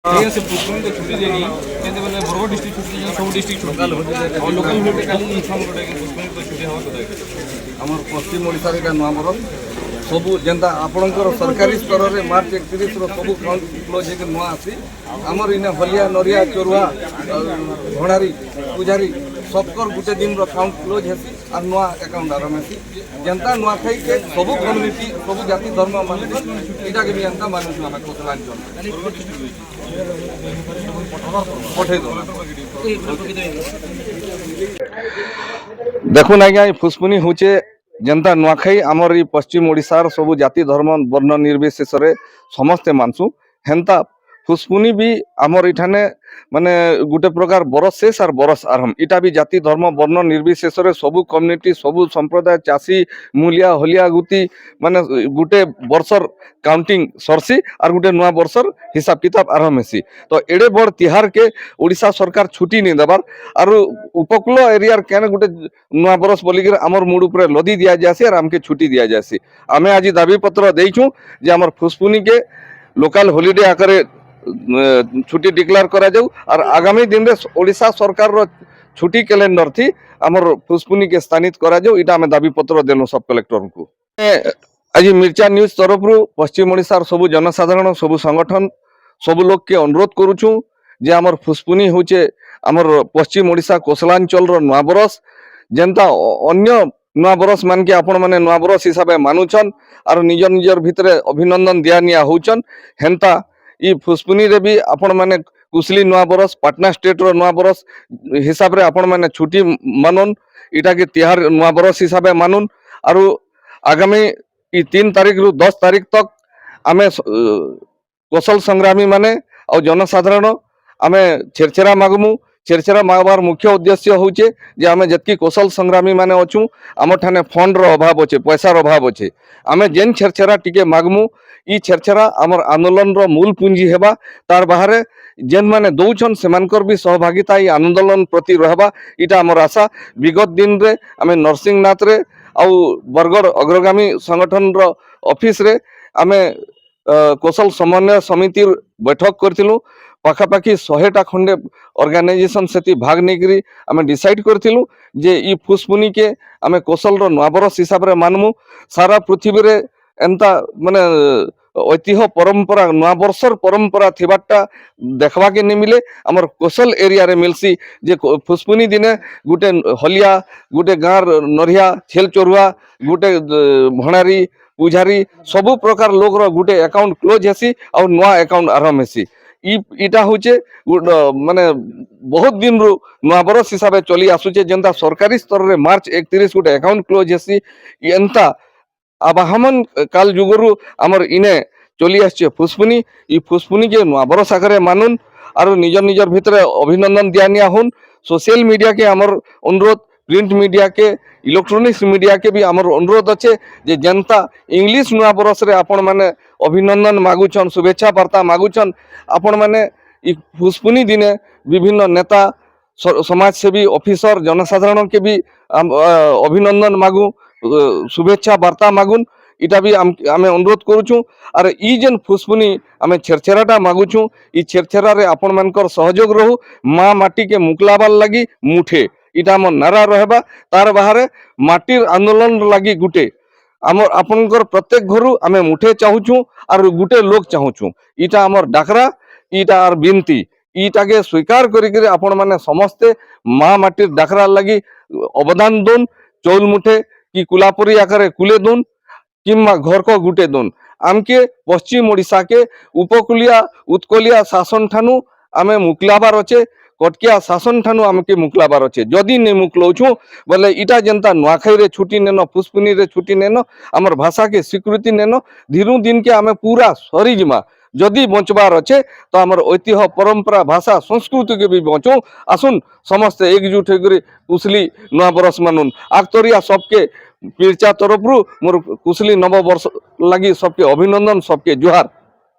लेकिन से पुष्करणी तो छुट्टी देनी कहते बोले बरगढ़ डिस्ट्रिक्ट छुट्टी सब डिस्ट्रिक्ट छुट्टी और लोकल यूनिट खाली इनफॉर्म करे कि पुष्करणी तो छुट्टी हवा କଥା आमर पश्चिम ओडिशा रे नुआ बरस सबू जेनता आपणकर सरकारी स्तर में मार्च 31 रो सबू काउंट क्लोज है नुआ आसी आमर इने हलिया नरिया चोरुआ भणारी पुजारी सबकर गुटे दिन रो काउंट क्लोज है और नुआ अकाउंट आरंभ है जनता नुआ खाई के सबू कम्युनिटी सबू जाति धर्म मान इटा के भी जनता मानु हम कोसलांचल पठे दो देखुन आज्ञा फुसपुनी होचे जनता नुआखाई आमर पश्चिम ओडिशार सबू जाति धर्म वर्ण निर्विशेष समस्ते मानसु हेन्ता फुसपुनी भी आमर इठाने माने गुटे प्रकार बरस शेष और बरस आरंभ इटा भी जाति धर्म वर्ण निर्विशेष सबू कम्युनिटी सबू संप्रदाय चाषी मूलिया हलिया गुती माने गुटे वर्षर काउंटिंग सरसी और गुटे नुआ वर्षर हिसाब किताब आरंभ हेसी तो एडे बड़ तिहार के ओडिशा सरकार छुट्टी नहीं देवार और उपकूल एरिया केन गुटे नुआ बरस बोलिक आमर मुड उपर लदी दिया जासी और आमके छुट्टी दिया जासी आमे आज दाबी पत्र देइछु जे आमर फुसपुनी के लोकल हॉलिडे आकारे छुट्टी डिक्लेयर करा जाऊ और आगामी दिन रे ओडिशा सरकार रो छुट्टी कैलेंडर थी आमर फुसपुनी के स्थानित करा जाऊ इटा आमे दाबी पत्र देनु सब कलेक्टर को आज मिर्चा न्यूज तरफ रु पश्चिम ओडिशार सबू जनसाधारण सबू संगठन सबू लोग के अनुरोध करुछु जे आमर फुसपुनी होचे आमर पश्चिम ओडिशा कोसलांचल रो नुआ बरस जेनता अन्य नुआ बरस मान के आपण माने नुआ बरस हिसाब से मानुछन और निज निजर भितरे अभिनंदन दिया निया होचन हेन्ता ई फुसपुनी रे भी आपण माने कुसली नुआ बरस पटना स्टेट रो नुआ बरस हिसाब रे आपण माने छुट्टी मानन इटा के तिहार नुआ बरस हिसाब से मानुन और आगामी 3 तारीख रु 10 तारीख तक आमे कौशल संग्रामी माने और जनसाधारण आमे छेरछेरा मागमु छेरछेरा मागबार मुख्य उद्देश्य होचे जे आमे जतकी कौशल संग्रामी माने अछु आम ठाने फंड रो अभाव अच्छे पैसार अभाव अच्छे आमे जेन छेरछेरा टिके मागमु ई छेरछेरा आमर आंदोलन रो मूल पूंजी हेबा तार बाहरे जेन माने दौछन सेमानकर भी सहभागिता ई आंदोलन प्रति रहबा इटा आमर आशा विगत दिन रे आमे नरसिंहनाथ रे आउ बरगढ़ अग्रगामी संगठन रो ऑफिस रे आमे कौशल समन्वय समिति बैठक करथिलु पाखापाखि 100टा खंडे ऑर्गेनाइजेशन से भाग नहीं आमे डिसाइड करथिलु जे ई फुसपुनी के आमे कौशल रो नुआ बरस हिसाब रे मानमु सारा पृथ्वी रे एंता माने ऐतिह्य परंपरा नुआ वर्षर परंपरा थिबाटा देखवा के नहीं मिले आमर कौशल एरिया रे मिलसी जे फुसपुनी दिने गुटे हलिया गुटे गाँर नरिया छेल चोरुआ गुटे भणारी पुजारी सबु प्रकार लोग रो गुटे अकाउंट क्लोज हेसी और नुआ अकाउंट आरंभ हेसी इटा होचे माने बहुत दिन रु नुआ बरस हिसाब से चली आसुचे जेनता सरकारी स्तर रे मार्च 31 गुटे अकाउंट क्लोज हेसी एंता आबाहमन काल जुगरु आमर इने चली आछे फुसपुनी ई फुसपुनी के नुआ बरस आकारे मानुन और निज निजर भितरे अभिनंदन दियानिया हुन सोशल मीडिया के आमर अनुरोध प्रिंट मीडिया के इलेक्ट्रॉनिक्स मीडिया के भी आमर अनुरोध अच्छे जे जनता इंग्लिश नुआ बरस रे आपण माने अभिनंदन मागुछन शुभेच्छा वार्ता मागुछन आपण माने ई फुसपुनी दिने विभिन्न नेता समाजसेवी ऑफिसर जनसाधारण के भी अभिनंदन मागु शुभेच्छा वार्ता मागुन इटा भी आमे अनुरोध करुछु और ई जेन फुसपुनी आमे छेरछेराटा मागुछु ई छेरछेरा रे आपण मानकर सहयोग रहू माँ माटी के मुकलाबार लगी मुठे इटा आम नारा रहबा तार बाहर माटिर आंदोलन लगी गुटे आमर आपनकर प्रत्येक घरु आमे मुठे चाहूछु और गुटे लोग चाहूछु इटा आमर डाकरा इटा आर बिनती इटा के स्वीकार करिक आपण माने समस्ते माँ माटिर डाकरा लगी अवदान दोन चौल मुठे कि कुलापुरी आकारे कुले दोन किंबा घर को गुटे दोन आमके पश्चिम ओडिशा के उपकूलिया उत्कलिया शासन ठानु आमे मुकलाबार अच्छे कटकिया शासन ठानु आमके मुकलाबार अच्छे जदि नहीं मुकलौछु बोले इटा जनता नुआखाई रे छुट्टी नेनो फुसपुनी रे छुट्टी नेनो आमर भाषा के स्वीकृति नेनो धीरू दिन के आमे पूरा सरीजिमा जदि बचबार अच्छे तो आमर ऐतिह्य परंपरा भाषा संस्कृति के भी बचो आसुन समस्ते एकजुट होकर कुसली नुआ बरस मानुन आगतरिया सबके पिरचा तरफ रु मोर कुसली नव वर्ष लगी सबके अभिनंदन सबके जुहार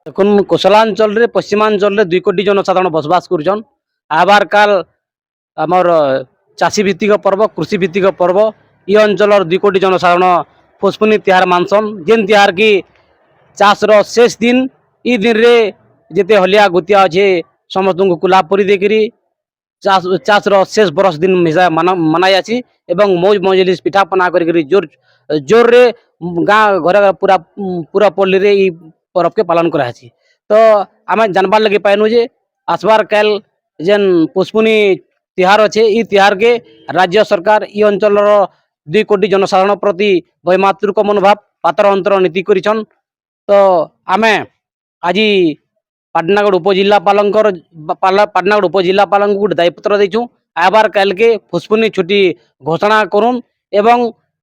देखुन कोसलांचल रे पश्चिमांचल रे 2 कोटी जनसाधारण बसवास करछन आबार काल आमर चाषी भित्तिक पर्व कृषि भित्तिक पर्व ई अंचल 2 कोटी जनसाधारण फुसपुनी तिहार मानसन जेन तिहार की चाष रो शेष दिन ई दिन रे ଯେତେ ହଲିଆ ଗୁତିଆ ଅଛେ ସମସ୍ତଙ୍କୁ କୁଲା ପରି ଦେଇକିରି ଚାଷର ଶେଷ ବରଷ ଦିନ ମନା ଯାସି ଏବଂ ମୌଜ ମଜଲିସ୍ ପିଠାପନା କରିକିରି ଜୋରରେ ଗାଁ ଘରେ ପୁରା ପୁରା ପଲ୍ଲୀରେ ଇ ପରବକେ ପାଳନ କରାହେସି। ତ ଆମେ ଜାନବାର୍ ଲାଗି ପାଇନୁ ଯେ আসবার কাল যেন পুষ্পুনি তিহার অছে ই তিহারকে রাজ্য সরকার ই অঞ্চলর 2 কোটি জনসাধারণ প্রতি বৈমাতৃক মনোভাব পাতর অন্তর নীতি করেছন। তো আমি আজি পাটনাগড় উপজেলাপালঙ্কর পাটনাগড় উপজেলাপালঙ্ক গোটে দায়িত্র ଦେଇଛୁ আবার কালকে পুষ্পুনি ছুটি ঘোষণা করুন এবং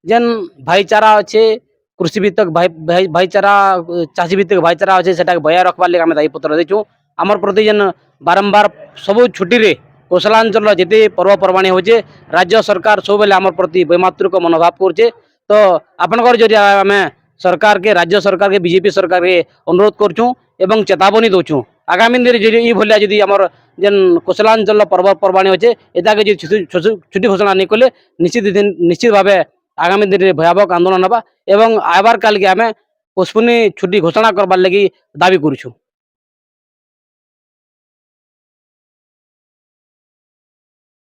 যেন ভাইচারা আছে কৃষিভিত্তিক ভাইচারা চাষীভিত্তিক ভাইচারা আছে সেটাকে বজায় রাখবার লাগে আমি দায়িত্র ଦେଇଛୁ। আমার প্রতি যেন বারম্বার সবু ছুটিরে কৌশলাঞ্চল যেতে পর্বপর্বাণী হচ্ছে রাজ্য সরকার সবুলে আমার প্রতি বৈমাতৃক মনোভাব করছে। তো আপনার যদি আমি সরকারকে রাজ্য সরকারকে বিজেপি সরকারকে অনুরোধ করছু এবং চেতাবনী দৌছু আগামী দিনে যদি এইভাবে যদি আমার যেন কৌশলাঞ্চল পর্বপর্বাণী হচ্ছে এটাকে যদি ছুটি ঘোষণা नहीं কলে নিশ্চিত ভাবে আগামী দিনে ভয়াবহ আন্দোলন হবা এবং আবার কালকে আমি পুষ্পুনি ছুটি ঘোষণা করবার লাগি দাবি করছু।